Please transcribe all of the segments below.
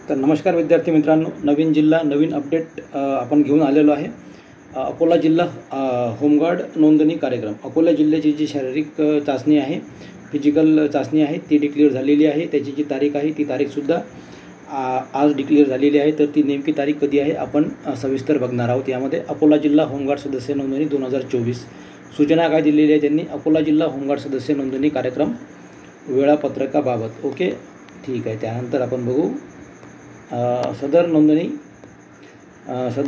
तर नमस्कार विद्यार्थी मित्रांनो, नवीन जिल्हा नवीन अपडेट आपण घेऊन आलेलो आहे। अकोला जिल्हा होमगार्ड नोंदणी कार्यक्रम। अकोला जिल्ह्याची जी शारीरिक चाचणी आहे, फिजिकल चाचणी आहे, ती डिक्लेअर झालेली आहे। त्याची जी तारीख आहे ती तारीखसुद्धा आज डिक्लेअर झालेली आहे। तर ती नेमकी तारीख कधी आहे आपण सविस्तर बघणार आहोत। यामध्ये अकोला जिल्हा होमगार्ड सदस्य नोंदणी 2024 सूचना काय दिलेली आहे त्यांनी, अकोला जिल्हा होमगार्ड सदस्य नोंदणी कार्यक्रम वेळापत्रकाबाबत। ओके, ठीक आहे। त्यानंतर आपण बघू सदर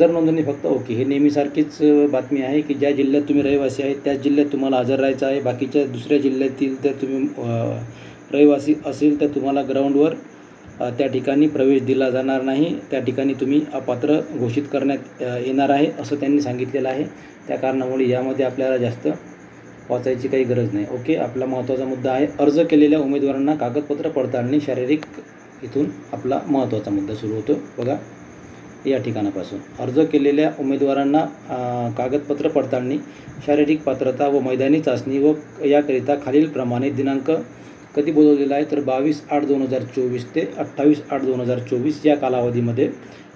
नोंदणी फक्त ओके, हे नेहमीसारखीच बातमी आहे की ज्या जिल्ह्यात तुम्ही रहिवासी आहे त्याच जिल्ह्यात तुम्हाला हजर राहायचं आहे। बाकीच्या दुसऱ्या जिल्ह्यातील जर तुम्ही रहिवासी असेल तर तुम्हाला ग्राउंडवर त्या ठिकाणी प्रवेश दिला जाणार नाही, त्या ठिकाणी तुम्ही अपात्र घोषित करण्यात येणार आहे असं त्यांनी सांगितलेलं आहे। त्या कारणामुळे यामध्ये आपल्याला जास्त वाचायची काही गरज नाही। ओके, आपला महत्त्वाचा मुद्दा आहे अर्ज केलेल्या उमेदवारांना कागदपत्र पडताळणी शारीरिक। इथून आपला महत्त्वाचा मुद्दा सुरू होतो बघा, या ठिकाणापासून अर्ज केलेल्या उमेदवारांना कागदपत्र पडताळणी शारीरिक पात्रता व मैदानी चाचणी व याकरिता खालीलप्रमाणे दिनांक कधी बोलवलेला आहे तर 22/8/2024 ते 28/8/2024 या कालावधीमध्ये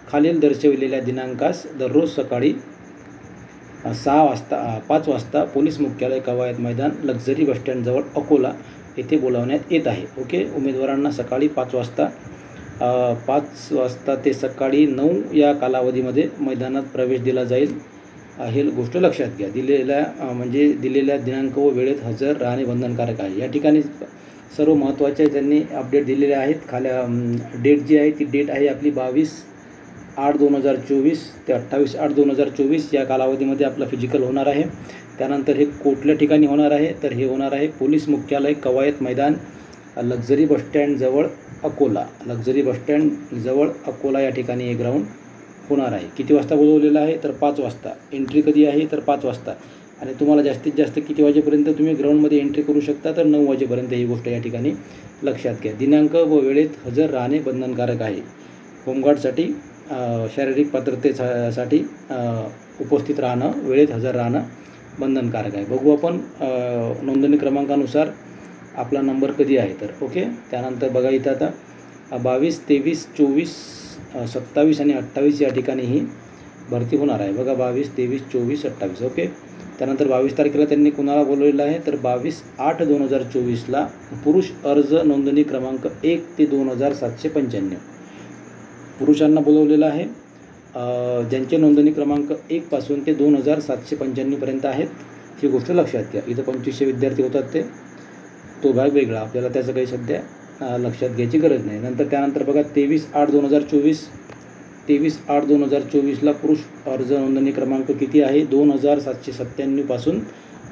खालील दर्शविलेल्या दिनांकास दररोज सकाळी 5 वाजता पोलीस मुख्यालय कवायत मैदान लक्झरी बसस्टँडजवळ अकोला येथे बोलावण्यात येत आहे। ओके, उमेदवारांना सकाळी 5 वाजता ते सकाळी 9 या कालावधीमध्ये मैदानात प्रवेश दिला जाईल। ही गोष्ट लक्षात घ्या। दिलेल्या दिनांक व वेळेत हजर राहणे बंधनकारक आहे। या ठिकाणी सर्व महत्त्वाचे त्यांनी अपडेट दिलेले आहेत। डेट जी आहे ती डेट आहे आपली 22/8/2024 ते 28/8/2024 या कालावधीमध्ये आपलं फिजिकल होणार आहे। त्यानंतर हे कुठल्या ठिकाणी होणार आहे तर हे होणार आहे पोलीस मुख्यालय कवायत मैदान लक्झरी बसस्टँडजवळ अकोला। लक्झरी बसस्टँडजवळ अकोला या ठिकाणी हे ग्राउंड होणार आहे। किती वाजता बोलवलेलं आहे तर 5 वाजता। एंट्री कधी आहे तर 5 वाजता आणि तुम्हाला जास्तीत जास्त किती वाजेपर्यंत तुम्ही ग्राउंडमध्ये एंट्री करू शकता तर 9 वाजेपर्यंत ही गोष्ट या ठिकाणी लक्षात घ्या। दिनांक व वेळेत हजर राहणे बंधनकारक आहे। होमगार्डसाठी शारीरिक पात्रतेसाठी उपस्थित राहणं, वेळेत हजर राहणं बंधनकारक आहे। बघू आपण नोंदणी क्रमांकानुसार आपला नंबर कधी आहे तर ओके। त्यानंतर बघा इथं आता 22, 23, 24, 27 आणि 28 या ठिकाणी ही भरती होणार आहे बघा। 22, 23, 24, 28 ओके। त्यानंतर 22 तारखेला त्यांनी कुणाला बोलवलेलं आहे तर 22/8/2024ला पुरुष अर्ज नोंदणी क्रमांक 1 ते 2795 पुरुषांना बोलवलेलं आहे। ज्यांचे नोंदणी क्रमांक 1 पासून ते 2795 पर्यंत आहेत ही गोष्ट लक्षात घ्या। इथं 2500 विद्यार्थी होतात तो भाग वेगळा, आपल्याला त्याचं काही सध्या लक्षात घ्यायची गरज नाही। त्यानंतर बघा 23/8/2024ला पुरुष अर्ज नोंदणी क्रमांक किती आहे 2797 पासून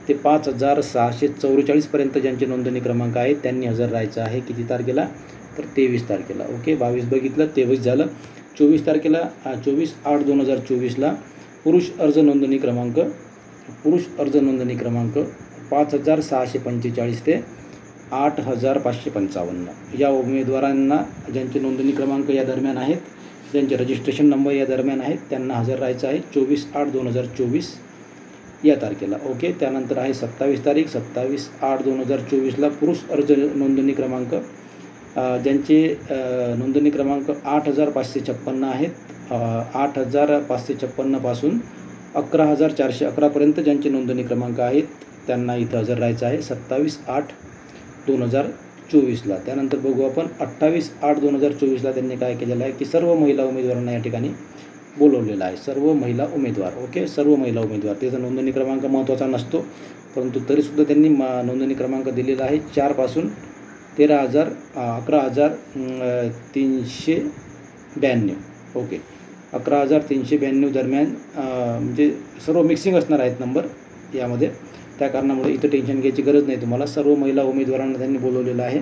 ते 5644 पर्यंत ज्यांचे नोंदणी क्रमांक आहेत त्यांनी हजर राहायचं आहे। किती तारखेला तर 23 तारखेला ओके। 22 बघितलं, 23 झालं। 24 तारखेला 24/8/2024ला पुरुष अर्ज नोंदणी क्रमांक 5645 ते 8555 या उमेदवारांना ज्यांचे नोंदणी क्रमांक या दरम्यान आहेत, ज्यांचे रजिस्ट्रेशन नंबर या दरम्यान आहेत त्यांना हजर राहायचं आहे 24/8/2024 या तारखेला ओके। त्यानंतर आहे 27 तारीख 27/8/2024ला पुरुष अर्ज नोंदणी क्रमांक ज्यांचे नोंदणी क्रमांक 8556 आहेत, 8556 पासून 11411 पर्यंत ज्यांचे नोंदणी क्रमांक आहेत त्यांना इथं हजर राहायचं आहे 27/8/2024ला। त्यानंतर बघू आपण 28/8/2024ला त्यांनी काय केलेलं आहे की सर्व महिला उमेदवारांना या ठिकाणी बोलवलेलं आहे। सर्व महिला उमेदवार ओके, सर्व महिला उमेदवार। त्याचा नोंदणी क्रमांक महत्त्वाचा नसतो, परंतु तरीसुद्धा त्यांनी नोंदणी क्रमांक दिलेला आहे 4 पासून 11,392 ओके। 11,392 दरम्यान म्हणजे सर्व मिक्सिंग असणार आहेत नंबर यामध्ये, त्या कारणामुळे इथं टेन्शन घ्यायची गरज नाही तुम्हाला। सर्व महिला उमेदवारांना त्यांनी बोलवलेलं आहे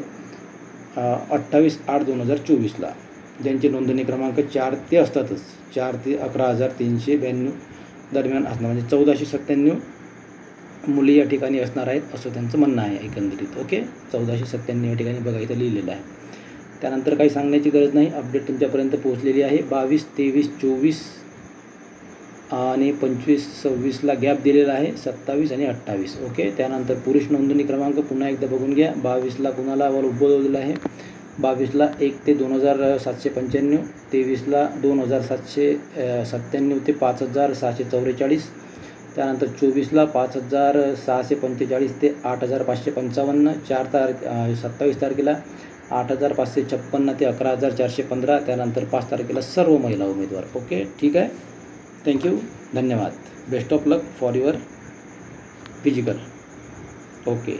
28/8/2024ला। ज्यांचे नोंदणी क्रमांक 4 ते असतातच, 4 ते 11,392 दरम्यान असणार, म्हणजे 1497 मुली या ठिकाणी असणार आहेत असं त्यांचं म्हणणं आहे एकंदरीत ओके। 1497 या ठिकाणी बघा इथं लिहिलेलं आहे। त्यानंतर काही सांगण्याची गरज नाही, अपडेट तुमच्यापर्यंत पोहोचलेली आहे। 22, 23, 24 आणि 25, 26ला गॅप दिलेला आहे 27 आणि 28 ओके। त्यानंतर पुरुष नोंदणी क्रमांक पुन्हा एकदा बघून घ्या। 22ला कुणाला बोलवलेलं आहे 22ला 1 ते 2795, 23ला 2797 ते 5644, त्यानंतर 24ला 5645 ते 8555, 27 तारखेला 8556 ते 11415, त्यानंतर 5 तारखेला सर्व महिला उमेदवार. ओके, ठीक आहे. थँक्यू, धन्यवाद. Best of luck for your physical. Okay.